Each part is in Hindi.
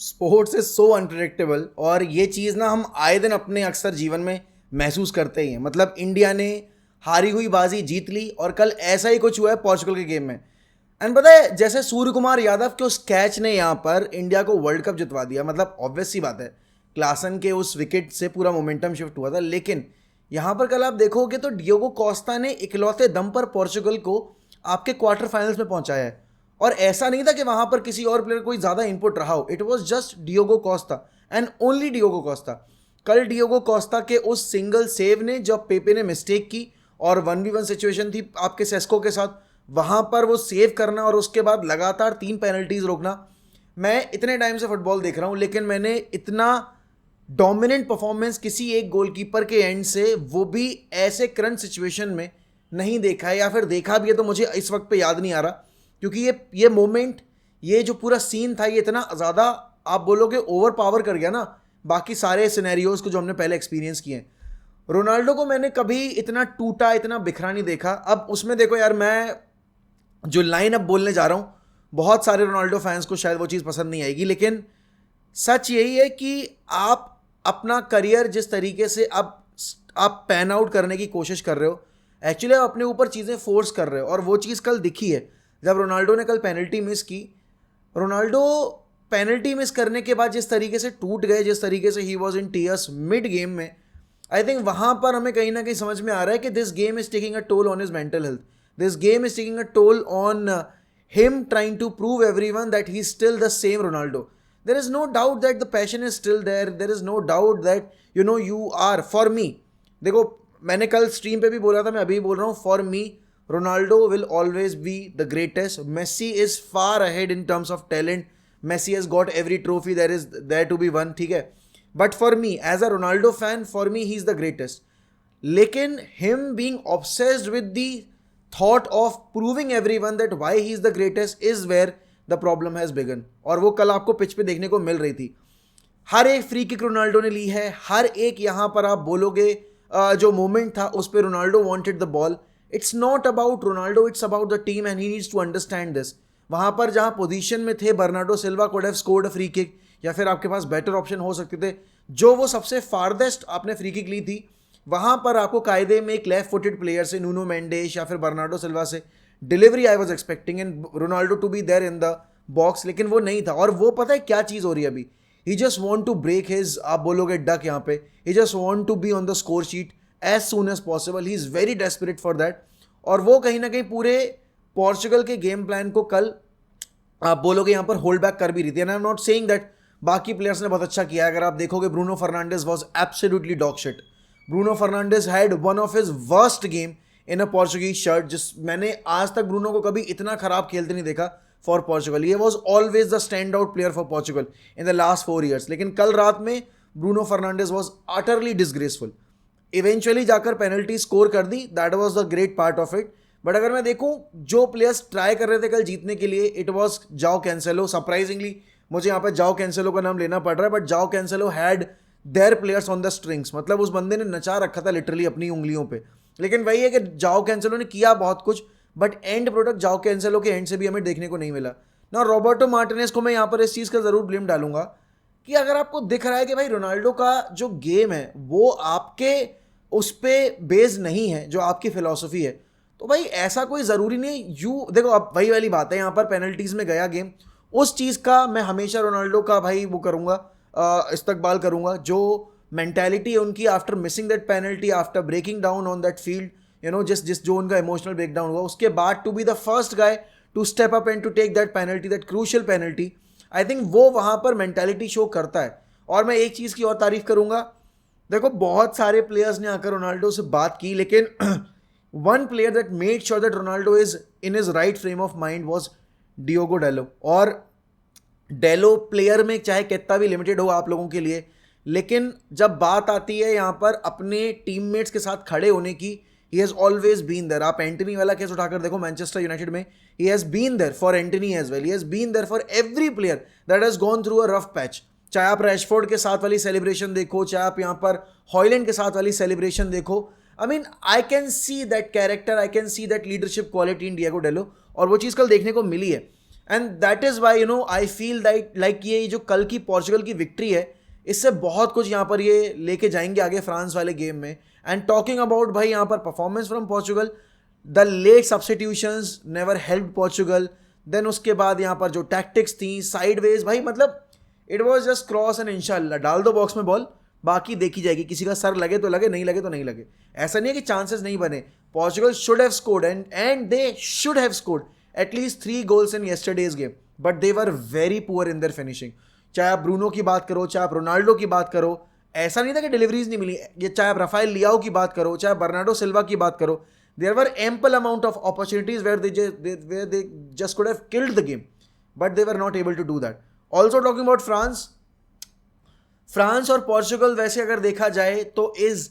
स्पोर्ट्स इज सो अनप्रिडिक्टेबल और ये चीज़ ना हम आए दिन अपने अक्सर जीवन में महसूस करते ही हैं। मतलब इंडिया ने हारी हुई बाजी जीत ली और कल ऐसा ही कुछ हुआ है पोर्चुगल के गेम में। एंड पता है जैसे सूर्य कुमार यादव के उस कैच ने यहाँ पर इंडिया को वर्ल्ड कप जितवा दिया। मतलब ऑब्वियस सी बात है, क्लासन के उस विकेट से पूरा मोमेंटम शिफ्ट हुआ था। लेकिन यहाँ पर कल आप देखोगे तो डियोगो कोस्टा ने इकलौते दम पर पोर्चुगल को आपके क्वार्टर फाइनल्स में पहुंचाया है। और ऐसा नहीं था कि वहां पर किसी और प्लेयर कोई ज्यादा इनपुट रहा हो, it was just Diogo Costa and only Diogo Costa. कल डियोगो कोस्टा के उस सिंगल सेव ने, जब पेपे ने मिस्टेक की और 1v1 सिचुएशन थी आपके सेस्को के साथ, वहां पर वो सेव करना और उसके बाद लगातार 3 पेनल्टीज रोकना। मैं इतने टाइम से फुटबॉल देख रहा हूं लेकिन मैंने इतना डोमिनेंट परफॉर्मेंस किसी एक गोलकीपर के एंड से, वो भी ऐसे करंट सिचुएशन में, नहीं देखा है। या फिर देखा भी है तो मुझे इस वक्त पे याद नहीं आ रहा, क्योंकि ये मोमेंट, ये जो पूरा सीन था, ये इतना ज़्यादा आप बोलोगे ओवर पावर कर गया ना बाकी सारे सिनेरियोज को जो हमने पहले एक्सपीरियंस किए हैं। रोनाल्डो को मैंने कभी इतना टूटा, इतना बिखरा नहीं देखा। अब उसमें देखो यार, मैं जो लाइन अब बोलने जा रहा हूँ, बहुत सारे रोनाल्डो फैंस को शायद वो चीज़ पसंद नहीं आएगी, लेकिन सच यही है कि आप अपना करियर जिस तरीके से अब आप पैन आउट करने की कोशिश कर रहे हो, एक्चुअली आप अपने ऊपर चीज़ें फोर्स कर रहे हो। और वो चीज़ कल दिखी है जब रोनाल्डो ने कल पेनल्टी मिस की। रोनाल्डो पेनल्टी मिस करने के बाद जिस तरीके से टूट गए, जिस तरीके से he was in tears mid game में, आई थिंक वहाँ पर हमें कहीं ना कहीं समझ में आ रहा है कि this game is taking a toll on his mental health, this game is taking a toll on him trying to prove everyone that he is still the same Ronaldo. There is no doubt that the passion is still there. There is no doubt that you are, for me, देखो मैंने कल स्ट्रीम पे भी बोला था, मैं अभी बोल रहा हूँ, for me Ronaldo will always be the greatest. Messi is far ahead in terms of talent. Messi has got every trophy there is there to be one, ठीक है, but for me as a Ronaldo fan, for me he is the greatest. लेकिन him being obsessed with the thought of proving everyone that why he is the greatest is where the problem has began. और वो कल आपको पिच पे देखने को मिल रही थी। हर एक फ्री किक रोनाल्डो ने ली है, हर एक यहाँ पर आप बोलोगे जो मोमेंट था उस पर Ronaldo wanted the ball. It's not about Ronaldo, it's about the team and he needs to understand this. वहाँ पर जहाँ पोजीशन में थे Bernardo Silva could have scored a free kick, या फिर आपके पास बेटर ऑप्शन हो सकते थे। जो वो सबसे फारदेस्ट आपने फ्री किक ली थी, वहाँ पर आपको कायदे में एक लेफ्ट फुटेड प्लेयर से, नूनो मेंडेस या फिर बर्नार्डो सिल्वा से delivery I was expecting and Ronaldo to be there in the box, लेकिन वो नहीं था। और वो पता है क्या चीज़ हो रही है अभी, he just want to break his, आप बोलोगे डक यहाँ पे, he just want to be on the score sheet as soon as possible. He is very desperate for that. और वो कहीं ना कहीं पूरे पोर्चुगल के गेम प्लान को कल आप बोलोगे यहाँ पर होल्ड बैक कर भी रही थी। And I am not saying that बाकी प्लेयर्स ने बहुत अच्छा किया। अगर आप देखोगे Bruno Fernandes was absolutely dog shit. Bruno Fernandes had one of his worst game in a Portuguese shirt. जिस मैंने आज तक ब्रूनो को कभी इतना खराब खेलते नहीं देखा फॉर पोर्चुगल। ये was always the stand out player for Portugal in the last 4 years। लेकिन कल रात में Bruno Fernandes was utterly disgraceful. Eventually जाकर पेनल्टी स्कोर कर दी, that was the great part of it. But अगर मैं देखूं जो प्लेयर्स ट्राई कर रहे थे कल जीतने के लिए, इट वॉज जाओ कैंसेलो। सरप्राइजिंगली मुझे यहाँ पर जाओ कैंसेलो का नाम लेना पड़ रहा है, बट जाओ Cancelo had there players on the strings. मतलब उस बंदे ने नचा रखा था लिटरली अपनी उंगलियों पे। लेकिन वही है कि जाओ कैंसेलो ने किया बहुत कुछ, बट एंड प्रोडक्ट जाओ कैंसेलो के एंड से भी हमें देखने को नहीं मिला ना। रॉबर्टो मार्टिनेज को मैं यहाँ पर इस चीज़ का ज़रूर ब्लेम डालूंगा कि अगर आपको दिख रहा है कि भाई रोनाल्डो का जो गेम है वो आपके उस पर बेस्ड नहीं है, जो आपकी फिलॉसफी है, तो भाई ऐसा कोई ज़रूरी नहीं। यू देखो, अब वही वाली बात है, यहाँ पर पेनल्टीज़ में गया गेम, उस चीज़ का मैं हमेशा रोनाल्डो का भाई वो करूँगा, इस्तकबाल करूँगा। जो मेंटालिटी है उनकी after missing that penalty, after breaking down on that field, जिस जो उनका इमोशनल ब्रेकडाउन हुआ, उसके बाद to be the first guy to step up and to take that penalty, that crucial penalty, I think वो वहाँ पर मेंटालिटी शो करता है। और मैं एक चीज़ की और तारीफ करूँगा, देखो बहुत सारे प्लेयर्स ने आकर रोनाल्डो से बात की, लेकिन one player that made sure that Ronaldo is in his right frame of mind was Diogo Dalot. और डेलो प्लेयर में चाहे कितना भी लिमिटेड हो आप लोगों के लिए, लेकिन जब बात आती है यहाँ पर अपने टीममेट्स के साथ खड़े होने की, he has always been there. आप एंटनी वाला केस उठाकर देखो मैनचेस्टर यूनाइटेड में, he has been there for Antony as well, he has been there for every player that has gone through a rough patch. चाहे आप रैशफोर्ड के साथ वाली सेलिब्रेशन देखो, चाहे आप यहाँ पर हॉयलैंड के साथ वाली सेलिब्रेशन देखो, I mean I can see that character, I can see that leadership quality in Diogo Dalot, और वो चीज़ कल देखने को मिली है। And that is why I feel that like ये जो कल की पोर्चुगल की विक्ट्री है, इससे बहुत कुछ यहाँ पर ये लेके जाएंगे आगे फ्रांस वाले गेम में. एंड टॉकिंग अबाउट भाई यहाँ पर performance from Portugal, the late substitutions never help Portugal. Then उसके बाद यहाँ पर जो टैक्टिक्स थी साइडवेज, भाई मतलब it was just cross and इंशाल्लाह डाल दो बॉक्स में बॉल, बाकी देखी जाएगी. किसी का सर लगे तो लगे, नहीं लगे तो नहीं लगे. ऐसा नहीं है कि चांसेस नहीं बने. Portugal should have scored and they should have scored at least 3 goals in yesterday's game, but they were very poor in their finishing. चाहे आप ब्रूनो की बात करो, चाहे आप रोनाल्डो की बात करो, ऐसा नहीं था कि डिलीवरीज नहीं मिली. ये चाहे आप राफेल लियाओ की बात करो, चाहे बर्नार्डो सिल्वा की बात करो, there were ample amount of opportunities where they just could have killed the game, but they were not able to do that. Also talking about France और पोर्चुगल वैसे अगर देखा जाए तो इज,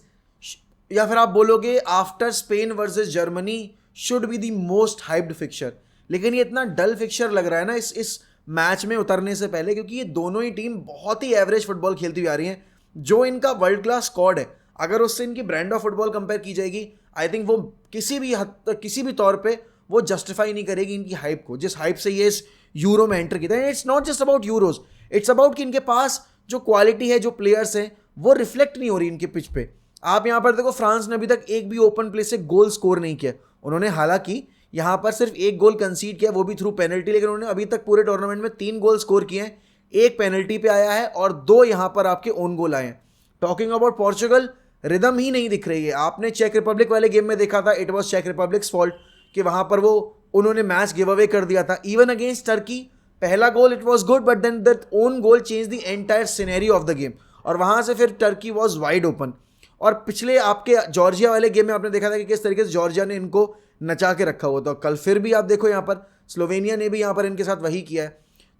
या फिर आप बोलोगे after Spain versus Germany should be the most hyped fixture. लेकिन ये इतना डल फिक्चर लग रहा है ना इस मैच में उतरने से पहले, क्योंकि ये दोनों ही टीम बहुत ही एवरेज फुटबॉल खेलती हुई आ रही हैं. जो इनका वर्ल्ड क्लास स्क्वाड है, अगर उससे इनकी ब्रांड ऑफ फुटबॉल कंपेयर की जाएगी, आई थिंक वो किसी भी हद तक, किसी भी तौर पे वो जस्टिफाई नहीं करेगी इनकी हाइप को, जिस हाइप से ये इस यूरो में एंटर किया. It's not just about euros, it's about कि इनके पास जो क्वालिटी है, जो प्लेयर्स हैं, वो रिफ्लेक्ट नहीं हो रही इनके पिच पे. आप यहाँ पर देखो, फ्रांस ने अभी तक एक भी ओपन प्ले से गोल स्कोर नहीं किया. उन्होंने हालांकि यहाँ पर सिर्फ 1 गोल कंसीड किया, वो भी थ्रू पेनल्टी, लेकिन उन्होंने अभी तक पूरे टूर्नामेंट में 3 गोल स्कोर किए हैं. 1 पेनल्टी पे आया है और 2 यहाँ पर आपके ओन गोल आए हैं. टॉकिंग अबाउट पोर्चुगल, रिदम ही नहीं दिख रही है. आपने चेक रिपब्लिक वाले गेम में देखा था, इट वॉज चेक रिपब्लिक्स फॉल्ट कि वहाँ पर वो उन्होंने मैच गिव अवे कर दिया था. इवन अगेंस्ट टर्की, पहला goal it was good, but then that own goal change the entire scenario of the game, और वहाँ से फिर टर्की वॉज वाइड ओपन. और पिछले आपके जॉर्जिया वाले गेम में आपने देखा था कि किस तरीके से जॉर्जिया ने इनको नचा के रखा हुआ था. कल फिर भी आप देखो यहाँ पर स्लोवेनिया ने भी यहाँ पर इनके साथ वही किया है.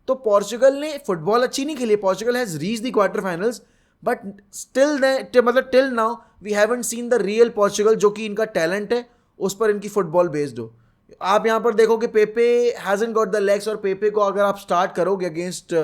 तो पोर्चुगल ने फुटबॉल अच्छी नहीं खेली. Portugal has reach the quarter finals, but still मतलब till now we haven't seen the real Portugal, जो कि इनका टैलेंट है उस पर इनकी फुटबॉल बेस्ड हो. आप यहाँ पर देखो कि पेपे हैजंट गॉट द लेग्स, और पेपे को अगर आप स्टार्ट करोगे अगेंस्ट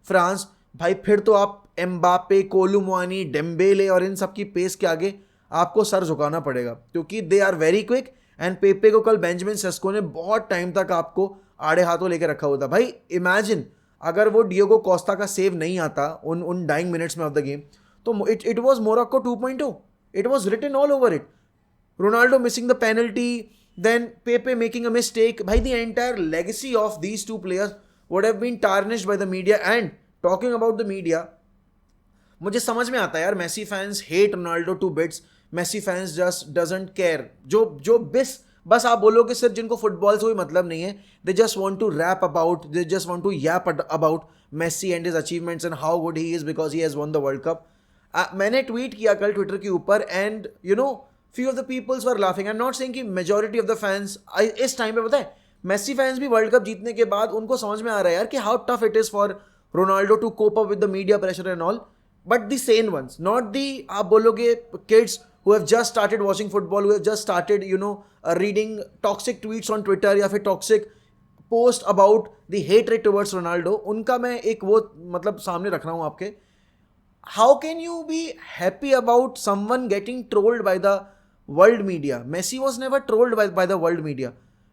फ्रांस, भाई फिर तो आप एम्बापे, कोलुमुआनी, डेम्बेले और इन सब की पेस के आगे आपको सर झुकाना पड़ेगा, क्योंकि they are very quick. And Pepe को कल बेंजामिन सेस्को ने बहुत टाइम तक आपको आड़े हाथों लेकर रखा हुआ था. भाई इमेजिन अगर वो डियोगो कोस्टा का सेव नहीं आता उन डाइंग मिनट्स में ऑफ द गेम, तो it was Morocco 2.0. It was written all over it. Ronaldo missing the penalty, then Pepe making a mistake. Bhai, the entire legacy of these two players would have been tarnished by the media. And talking about the media, मुझे समझ में आता है यार, Messi fans hate Ronaldo to bits. Messi fans just doesn't care. जो बस आप बोलोगे सिर्फ जिनको फुटबॉल से कोई मतलब नहीं है, they just want to rap about, they just want to yap about Messi and his achievements and how good he is because he has won the world cup. मैंने ट्वीट किया कल ट्विटर के ऊपर, and you know few of the peoples were laughing. I'm not saying कि majority of the fans, इस टाइम पे पता है मेसी फैंस भी वर्ल्ड कप जीतने के बाद उनको समझ में आ रहा है यार कि how tough it is for Ronaldo to cope up with the media pressure and all. But the sane ones, not the आप बोलोगे kids who have just started watching football, who have just started reading toxic tweets on Twitter या फिर toxic post about the hatred towards Ronaldo. उनका मैं एक वो मतलब सामने रख रहा हूँ आपके. How can you be happy about someone getting trolled by the world media? Messi was never trolled by the world media.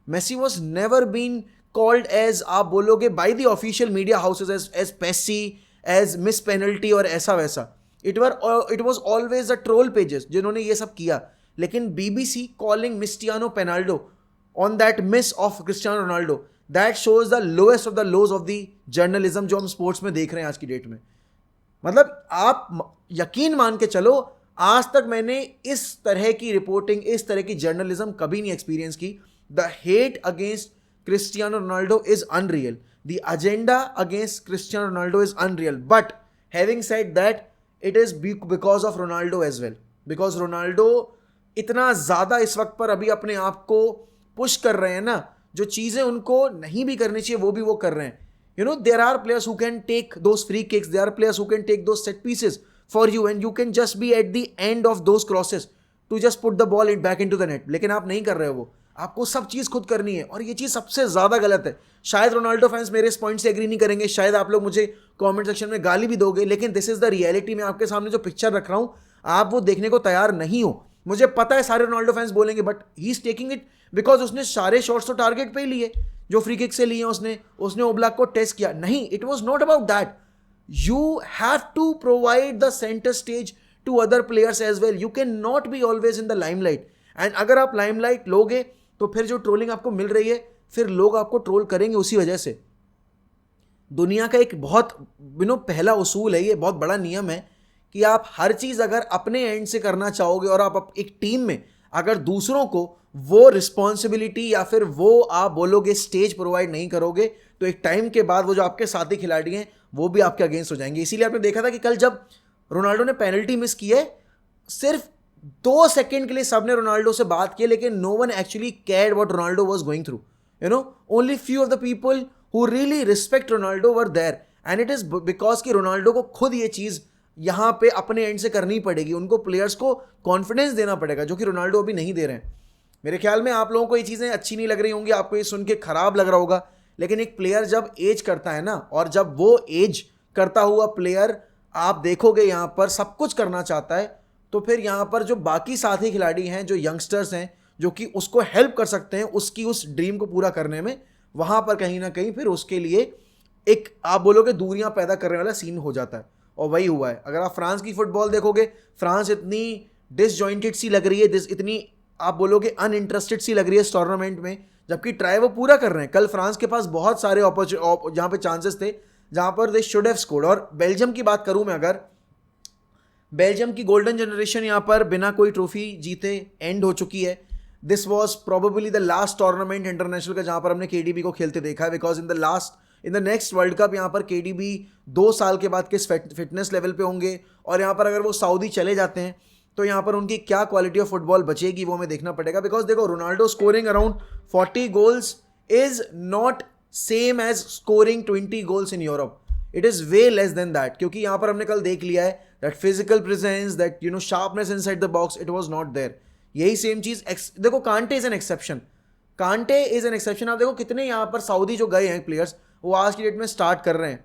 Messi was never been called as, आप बोलोगे, by the official media houses as Pessi, as miss penalty और ऐसा वैसा. It was always the troll pages जिन्होंने ये सब किया. लेकिन BBC calling Cristiano Ronaldo on that miss of Cristiano Ronaldo, that shows the lowest of the lows of the journalism जो हम स्पोर्ट्स में देख रहे हैं आज की डेट में. मतलब आप यकीन मान के चलो, आज तक मैंने इस तरह की रिपोर्टिंग, इस तरह की जर्नलिज्म कभी नहीं एक्सपीरियंस की. The hate against Cristiano Ronaldo is unreal. The agenda against Cristiano Ronaldo is unreal. But having said that, it is because of Ronaldo as well. Because Ronaldo इतना ज़्यादा इस वक्त पर अभी अपने आप को पुश कर रहे हैं ना, जो चीज़ें उनको नहीं भी करनी चाहिए वो भी वो कर रहे हैं. There are players who can take those free kicks. There are players who can take those set pieces for you, and you can just be at the end of those crosses to just put the ball back into the net. लेकिन आप नहीं कर रहे हो वो. आपको सब चीज़ खुद करनी है, और ये चीज़ सबसे ज़्यादा गलत है. शायद रोनाल्डो फैंस मेरे इस पॉइंट से एग्री नहीं करेंगे, शायद आप लोग मुझे कमेंट सेक्शन में गाली भी दोगे, लेकिन दिस इज़ द रियलिटी. मैं आपके सामने जो पिक्चर रख रहा हूँ, आप वो देखने को तैयार नहीं हो. मुझे पता है सारे रोनाल्डो फैंस बोलेंगे, but he is taking it because उसने सारे शॉट्स तो टारगेट पे ही लिए. जो फ्री किक से लिए उसने ओब्लाक को टेस्ट किया, नहीं, it was not about that. You have to provide the center stage to other players as well. You cannot be always in the limelight. And अगर आप limelight लोगे तो फिर जो ट्रोलिंग आपको मिल रही है फिर लोग आपको ट्रोल करेंगे उसी वजह से. दुनिया का एक बहुत पहला उसूल है, ये बहुत बड़ा नियम है कि आप हर चीज़ अगर अपने एंड से करना चाहोगे और आप एक टीम में अगर दूसरों को वो रिस्पॉन्सिबिलिटी या फिर वो आप बोलोगे स्टेज प्रोवाइड नहीं करोगे तो एक टाइम के बाद वो जो आपके साथी खिलाड़ी हैं वो भी आपके अगेंस्ट हो जाएंगे. इसीलिए आपने देखा था कि कल जब रोनाल्डो ने पेनल्टी मिस की है सिर्फ 2 सेकंड के लिए सबने रोनाल्डो से बात की, लेकिन no one actually cared what Ronaldo was going through. Only few of the people who really respect Ronaldo were there, and it is because कि रोनाल्डो को खुद ये चीज़ यहाँ पे अपने एंड से करनी पड़ेगी. उनको प्लेयर्स को कॉन्फिडेंस देना पड़ेगा जो कि रोनाल्डो अभी नहीं दे रहे हैं. मेरे ख्याल में आप लोगों को ये चीज़ें अच्छी नहीं लग रही होंगी, आपको ये सुन के खराब लग रहा होगा, लेकिन एक प्लेयर जब एज करता है ना, और जब वो एज करता हुआ प्लेयर आप देखोगे यहाँ पर सब कुछ करना चाहता है, तो फिर यहाँ पर जो बाकी साथी खिलाड़ी हैं, जो यंगस्टर्स हैं, जो कि उसको हेल्प कर सकते हैं उसकी उस ड्रीम को पूरा करने में, वहाँ पर कहीं ना कहीं फिर उसके लिए एक आप बोलोगे दूरियाँ पैदा करने वाला सीन हो जाता है. और वही हुआ है. अगर आप फ्रांस की फुटबॉल देखोगे, फ्रांस इतनी डिसजॉइंटेड सी लग रही है, इतनी आप बोलोगे अनइंटरेस्टेड सी लग रही है इस टूर्नामेंट में, जबकि ट्राई वो पूरा कर रहे हैं. कल फ्रांस के पास बहुत सारे जहाँ पे चांसेस थे जहाँ पर दे शुड हैव स्कोर्ड. और बेल्जियम की बात करूँ मैं, अगर बेल्जियम की गोल्डन जनरेशन यहाँ पर बिना कोई ट्रॉफी जीते एंड हो चुकी है. This was probably the last tournament international का जहाँ पर हमने केडीबी को खेलते देखा है, because in the next world cup यहाँ पर केडीबी 2 साल के बाद किस फिटनेस लेवल पे होंगे, और यहाँ पर अगर वो सऊदी चले जाते हैं तो यहाँ पर उनकी क्या क्वालिटी ऑफ फुटबॉल बचेगी वो हमें देखना पड़ेगा. बिकॉज देखो, Ronaldo scoring around 40 goals is not same as scoring 20 goals in Europe. It is way less than that, क्योंकि यहाँ पर हमने कल देख लिया है that physical presence, that sharpness inside the box, it was not there. यही सेम चीज़ देखो, Kante is an exception. Kante is an exception. आप देखो कितने यहाँ पर सऊदी जो गए हैं प्लेयर्स, वो आज की डेट में स्टार्ट कर रहे हैं,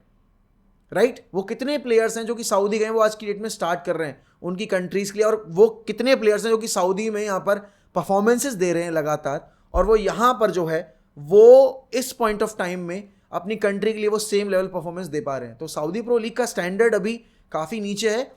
राइट? वो कितने प्लेयर्स हैं जो कि सऊदी गए, वो आज की डेट में स्टार्ट कर रहे हैं उनकी कंट्रीज़ के लिए. और वो कितने प्लेयर्स हैं जो कि सऊदी में यहाँ पर परफॉर्मेंसेस दे रहे हैं लगातार, और वो यहाँ पर जो है वो इस पॉइंट ऑफ टाइम में अपनी कंट्री के लिए वो सेम लेवल परफॉर्मेंस दे पा रहे हैं. तो सऊदी प्रो लीग का स्टैंडर्ड अभी काफ़ी नीचे है,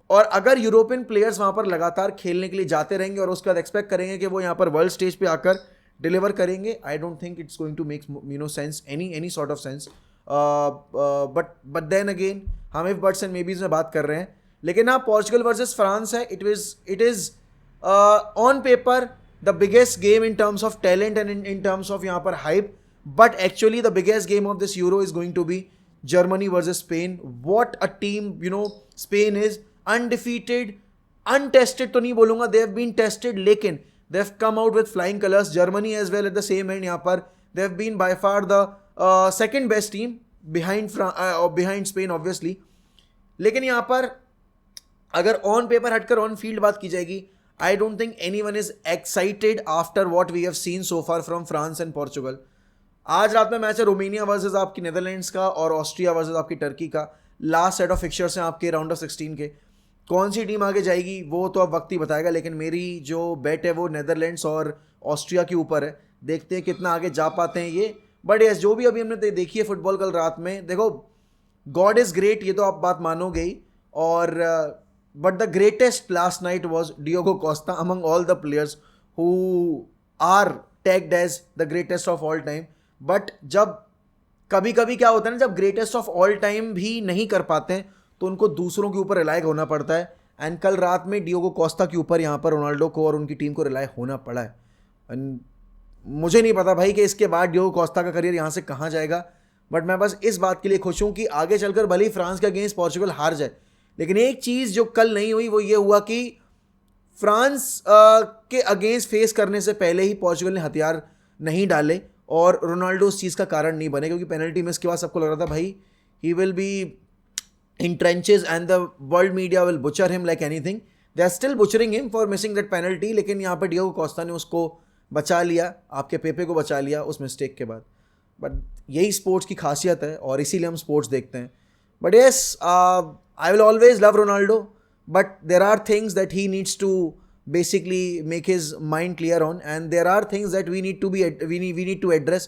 और अगर यूरोपियन प्लेयर्स वहाँ पर लगातार खेलने के लिए जाते रहेंगे और उसके बाद एक्सपेक्ट करेंगे कि वो यहाँ पर वर्ल्ड स्टेज पे आकर डिलीवर करेंगे, I don't think it's going to make sense, any sort of sense. But then again हम इफ बट्स एंड मेबीज में बात कर रहे हैं, लेकिन हाँ, पोर्चुगल वर्सेस फ्रांस है. It is on paper the biggest game in terms of talent and in terms of यहाँ पर hype, but actually the biggest game of this Euro is going to be Germany versus Spain. What a team, Spain is undefeated, untested तो नहीं बोलूँगा, they have been tested, लेकिन they have come out with flying colors. Germany as well at the same end यहाँ पर they have been by far the second best team behind Spain obviously. लेकिन यहाँ पर अगर ऑन पेपर हटकर ऑन फील्ड बात की जाएगी, I don't think anyone is excited after what we have seen so far from France and Portugal. आज रात में मैच है रोमानिया वर्सेस आपकी नेदरलैंड्स का और ऑस्ट्रिया वर्सेस आपकी टर्की का. लास्ट सेट ऑफ फिक्चर्स हैं आपके राउंड ऑफ 16 के. कौन सी टीम आगे जाएगी वो तो अब वक्त ही बताएगा, लेकिन मेरी जो बेट है वो नेदरलैंड्स और ऑस्ट्रिया के ऊपर है. देखते हैं कितना आगे जा पाते हैं ये. बट यस, जो भी अभी हमने देखी है फुटबॉल कल रात में, देखो गॉड इज़ ग्रेट, ये तो आप बात मानोगे ही. और but the greatest last night was Diogo Costa among all the players who are tagged as the greatest of all time. But जब कभी कभी क्या होता है ना, जब ग्रेटेस्ट ऑफ ऑल टाइम भी नहीं कर पाते हैं तो उनको दूसरों के ऊपर रिलाई होना पड़ता है. एंड कल रात में डियोगो कोस्टा के ऊपर यहाँ पर रोनाल्डो को और उनकी टीम को रिलाई होना पड़ा है. एंड मुझे नहीं पता भाई कि इसके बाद डियोगो कोस्टा का करियर यहाँ से कहाँ जाएगा, बट मैं बस इस बात के लिए खुश हूँ कि आगे चलकर भले ही फ्रांस के अगेंस्ट पोर्चुगल हार जाए, लेकिन एक चीज़ जो कल नहीं हुई वो ये हुआ कि फ्रांस के अगेंस्ट फेस करने से पहले ही पोर्चुगल ने हथियार नहीं डाले और रोनाल्डो उस चीज़ का कारण नहीं बने, क्योंकि पेनल्टी मिस के बाद सबको लग रहा था भाई he will be in trenches and the world media will butcher him like anything. They are still butchering him for missing that penalty, लेकिन यहाँ पर डियोगो कोस्टा ने उसको बचा लिया, आपके पेपे को बचा लिया उस मिस्टेक के बाद. बट यही स्पोर्ट्स की खासियत है और इसीलिए हम स्पोर्ट्स देखते हैं. But yes, I will always love Ronaldo, but there are things that he needs to basically make his mind clear on, and there are things that we need to address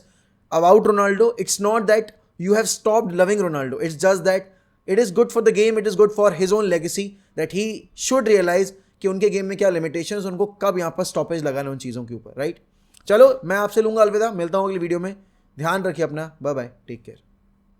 about Ronaldo, it's not that you have stopped loving Ronaldo. It's just that it is good for the game, it is good for his own legacy, that he should realize कि उनके गेम में क्या लिमिटेशंस, उनको कब यहाँ पर स्टॉपेज लगाना उन चीज़ों के ऊपर, राइट? चलो मैं आपसे लूँगा अलविदा, मिलता हूँ अगली वीडियो में। ध्यान रखिए अपना, बाय बाय, टेक केयर।